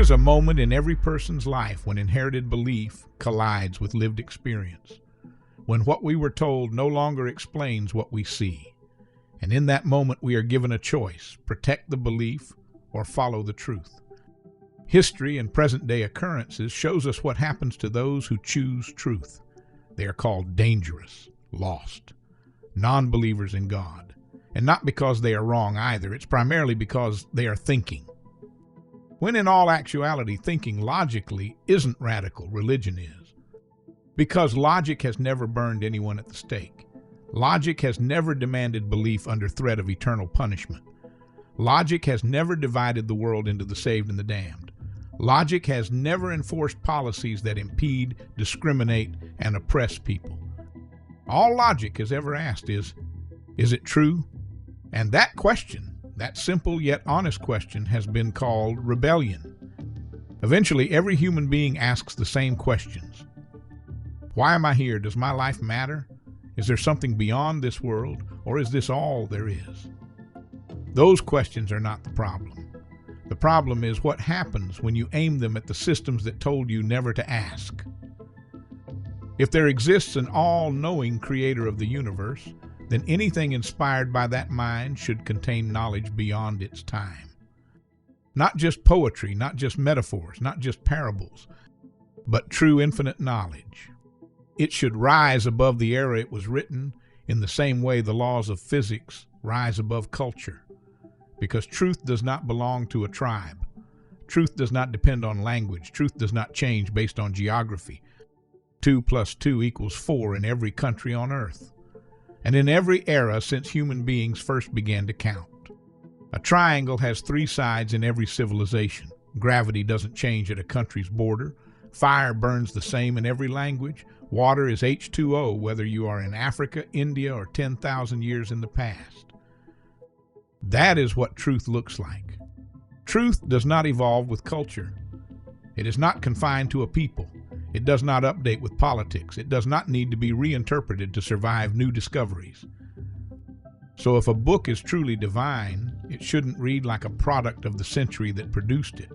is a moment in every person's life when inherited belief collides with lived experience, when what we were told no longer explains what we see. And in that moment we are given a choice: protect the belief or follow the truth. History and present-day occurrences shows us what happens to those who choose truth. They are called dangerous, lost, non-believers in God. And not because they are wrong either, it's primarily because they are thinking. When in all actuality, thinking logically isn't radical, religion is. Because logic has never burned anyone at the stake. Logic has never demanded belief under threat of eternal punishment. Logic has never divided the world into the saved and the damned. Logic has never enforced policies that impede, discriminate, and oppress people. All logic has ever asked is it true? And that question, that simple yet honest question, has been called rebellion. Eventually, every human being asks the same questions. Why am I here? Does my life matter? Is there something beyond this world, or is this all there is? Those questions are not the problem. The problem is what happens when you aim them at the systems that told you never to ask. If there exists an all-knowing creator of the universe, then anything inspired by that mind should contain knowledge beyond its time. Not just poetry, not just metaphors, not just parables, but true infinite knowledge. It should rise above the era it was written in the same way the laws of physics rise above culture. Because truth does not belong to a tribe. Truth does not depend on language. Truth does not change based on geography. 2 + 2 = 4 in every country on earth, and in every era since human beings first began to count. A triangle has 3 sides in every civilization. Gravity doesn't change at a country's border. Fire burns the same in every language. Water is H2O whether you are in Africa, India, or 10,000 years in the past. That is what truth looks like. Truth does not evolve with culture. It is not confined to a people. It does not update with politics. It does not need to be reinterpreted to survive new discoveries. So if a book is truly divine, it shouldn't read like a product of the century that produced it.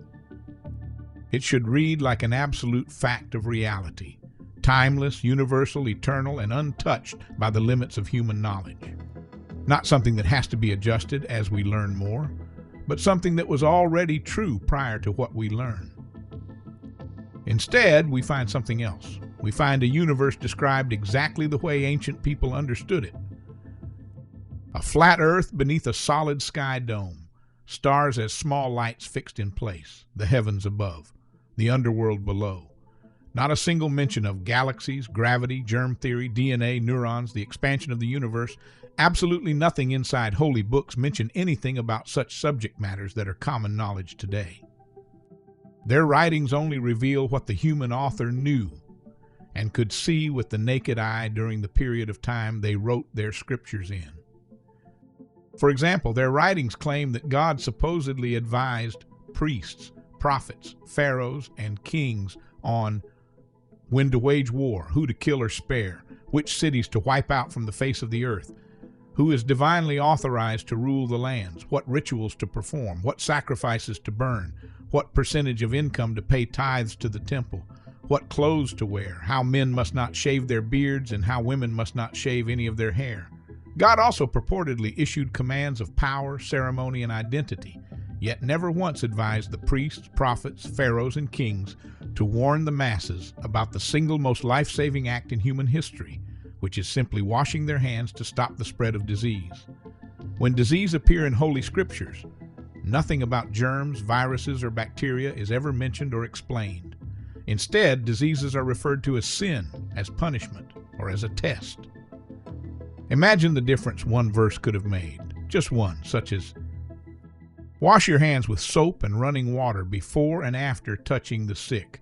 It should read like an absolute fact of reality, timeless, universal, eternal, and untouched by the limits of human knowledge. Not something that has to be adjusted as we learn more, but something that was already true prior to what we learn. Instead, we find something else. We find a universe described exactly the way ancient people understood it. A flat earth beneath a solid sky dome, stars as small lights fixed in place, the heavens above, the underworld below. Not a single mention of galaxies, gravity, germ theory, DNA, neurons, the expansion of the universe. Absolutely nothing inside holy books mention anything about such subject matters that are common knowledge today. Their writings only reveal what the human author knew and could see with the naked eye during the period of time they wrote their scriptures in. For example, their writings claim that God supposedly advised priests, prophets, pharaohs, and kings on when to wage war, who to kill or spare, which cities to wipe out from the face of the earth, who is divinely authorized to rule the lands, what rituals to perform, what sacrifices to burn, what percentage of income to pay tithes to the temple, what clothes to wear, how men must not shave their beards, and how women must not shave any of their hair. God also purportedly issued commands of power, ceremony, and identity, yet never once advised the priests, prophets, pharaohs, and kings to warn the masses about the single most life-saving act in human history, which is simply washing their hands to stop the spread of disease. When disease appear in Holy Scriptures, nothing about germs, viruses, or bacteria is ever mentioned or explained. Instead, diseases are referred to as sin, as punishment, or as a test. Imagine the difference one verse could have made, just one, such as, "Wash your hands with soap and running water before and after touching the sick.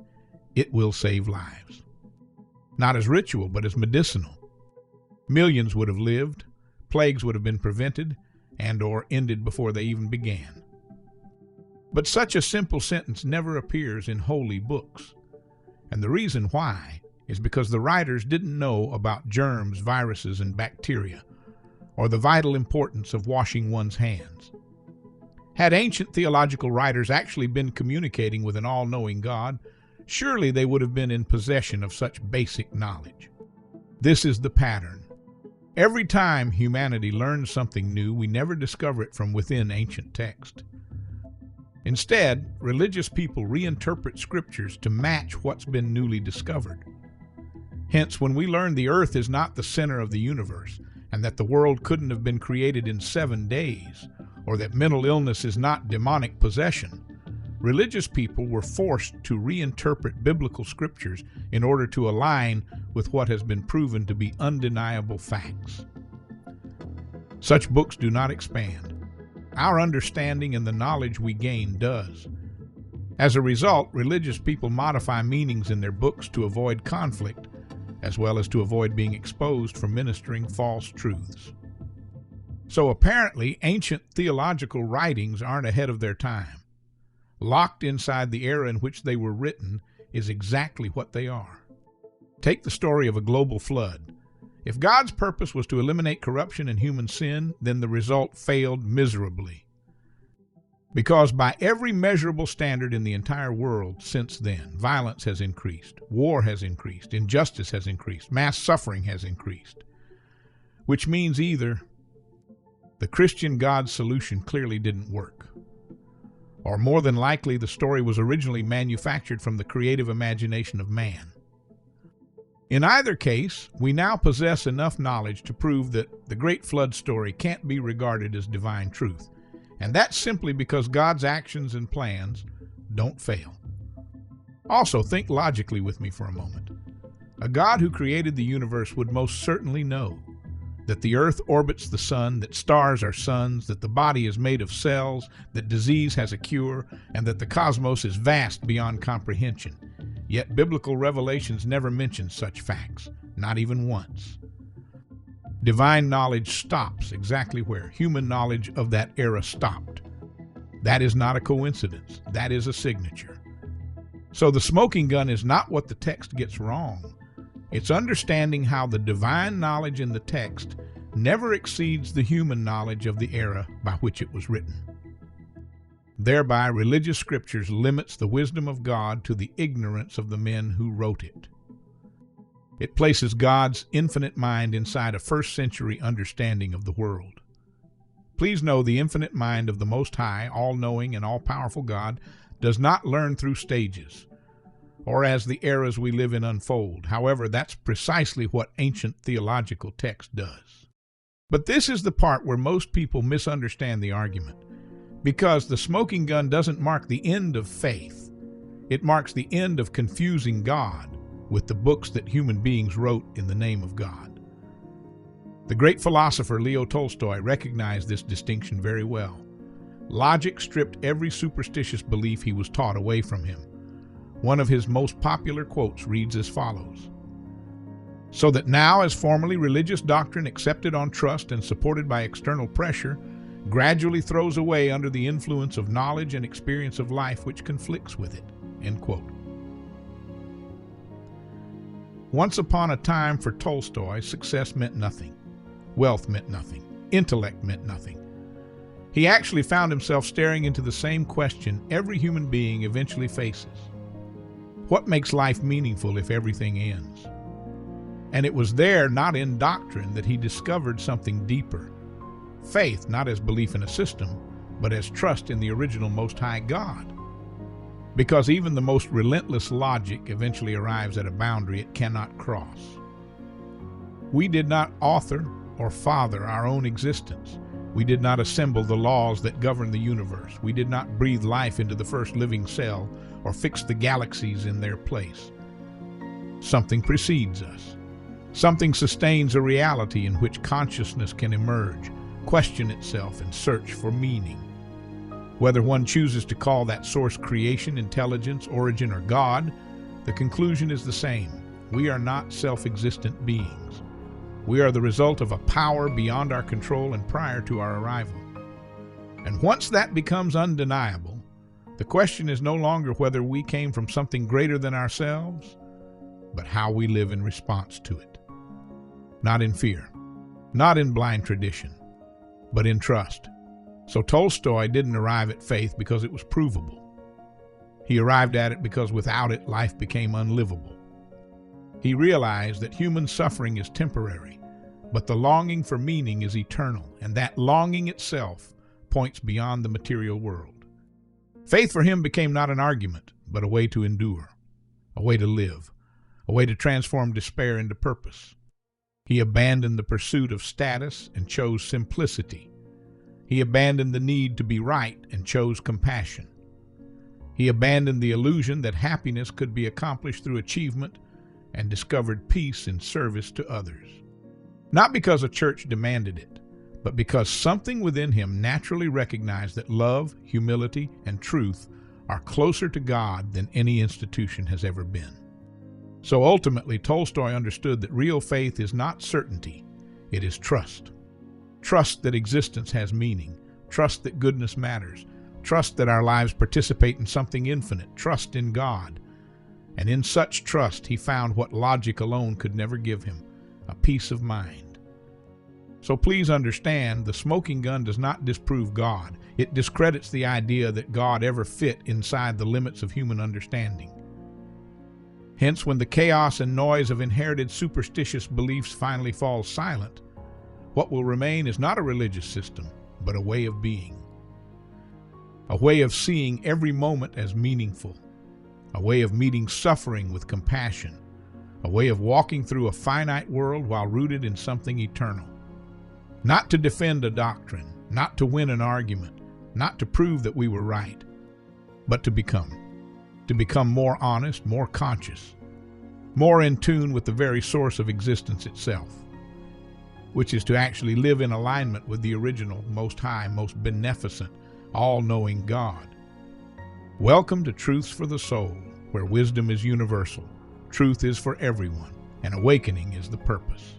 It will save lives." Not as ritual, but as medicinal. Millions would have lived, plagues would have been prevented, and/or ended before they even began. But such a simple sentence never appears in holy books. And the reason why is because the writers didn't know about germs, viruses, and bacteria, or the vital importance of washing one's hands. Had ancient theological writers actually been communicating with an all-knowing God, surely they would have been in possession of such basic knowledge. This is the pattern. Every time humanity learns something new, we never discover it from within ancient text. Instead, religious people reinterpret scriptures to match what's been newly discovered. Hence, when we learn the earth is not the center of the universe, and that the world couldn't have been created in 7 days, or that mental illness is not demonic possession, religious people were forced to reinterpret biblical scriptures in order to align with what has been proven to be undeniable facts. Such books do not expand. Our understanding and the knowledge we gain does. As a result, religious people modify meanings in their books to avoid conflict, as well as to avoid being exposed for ministering false truths. So apparently, ancient theological writings aren't ahead of their time. Locked inside the era in which they were written is exactly what they are. Take the story of a global flood. If God's purpose was to eliminate corruption and human sin, then the result failed miserably. Because by every measurable standard in the entire world since then, violence has increased, war has increased, injustice has increased, mass suffering has increased. Which means either the Christian God solution clearly didn't work, or more than likely the story was originally manufactured from the creative imagination of man. In either case, we now possess enough knowledge to prove that the Great Flood story can't be regarded as divine truth, and that's simply because God's actions and plans don't fail. Also, think logically with me for a moment. A God who created the universe would most certainly know that the earth orbits the sun, that stars are suns, that the body is made of cells, that disease has a cure, and that the cosmos is vast beyond comprehension. Yet biblical revelations never mention such facts, not even once. Divine knowledge stops exactly where human knowledge of that era stopped. That is not a coincidence. That is a signature. So the smoking gun is not what the text gets wrong. It's understanding how the divine knowledge in the text never exceeds the human knowledge of the era by which it was written. Thereby, religious scriptures limits the wisdom of God to the ignorance of the men who wrote it. It places God's infinite mind inside a first-century understanding of the world. Please know the infinite mind of the Most High, all-knowing and all-powerful God does not learn through stages, or as the eras we live in unfold. However, that's precisely what ancient theological text does. But this is the part where most people misunderstand the argument, because the smoking gun doesn't mark the end of faith. It marks the end of confusing God with the books that human beings wrote in the name of God. The great philosopher Leo Tolstoy recognized this distinction very well. Logic stripped every superstitious belief he was taught away from him. One of his most popular quotes reads as follows: "So that now, as formerly religious doctrine accepted on trust and supported by external pressure, gradually throws away under the influence of knowledge and experience of life which conflicts with it." End quote. Once upon a time for Tolstoy, success meant nothing. Wealth meant nothing. Intellect meant nothing. He actually found himself staring into the same question every human being eventually faces. What makes life meaningful if everything ends? And it was there, not in doctrine, that he discovered something deeper. Faith, not as belief in a system, but as trust in the original Most High God. Because even the most relentless logic eventually arrives at a boundary it cannot cross. We did not author or father our own existence. We did not assemble the laws that govern the universe. We did not breathe life into the first living cell or fix the galaxies in their place. Something precedes us. Something sustains a reality in which consciousness can emerge, question itself, and search for meaning. Whether one chooses to call that source creation, intelligence, origin, or God, the conclusion is the same. We are not self-existent beings. We are the result of a power beyond our control and prior to our arrival. And once that becomes undeniable, the question is no longer whether we came from something greater than ourselves, but how we live in response to it. Not in fear, not in blind tradition, but in trust, So Tolstoy didn't arrive at faith because it was provable. He arrived at it because without it, life became unlivable. He realized that human suffering is temporary, but the longing for meaning is eternal, and that longing itself points beyond the material world. Faith for him became not an argument, but a way to endure, a way to live, a way to transform despair into purpose. He abandoned the pursuit of status and chose simplicity. He abandoned the need to be right and chose compassion. He abandoned the illusion that happiness could be accomplished through achievement and discovered peace in service to others. Not because a church demanded it, but because something within him naturally recognized that love, humility, and truth are closer to God than any institution has ever been. So ultimately, Tolstoy understood that real faith is not certainty, it is trust. Trust that existence has meaning, trust that goodness matters, trust that our lives participate in something infinite, trust in God. And in such trust, he found what logic alone could never give him, a peace of mind. So please understand, the smoking gun does not disprove God. It discredits the idea that God ever fit inside the limits of human understanding. Hence, when the chaos and noise of inherited superstitious beliefs finally falls silent, what will remain is not a religious system, but a way of being. A way of seeing every moment as meaningful. A way of meeting suffering with compassion. A way of walking through a finite world while rooted in something eternal. Not to defend a doctrine, not to win an argument, not to prove that we were right, but to become. To become more honest, more conscious, more in tune with the very source of existence itself, which is to actually live in alignment with the original, most high, most beneficent, all-knowing God. Welcome to Truths for the Soul, where wisdom is universal, truth is for everyone, and awakening is the purpose.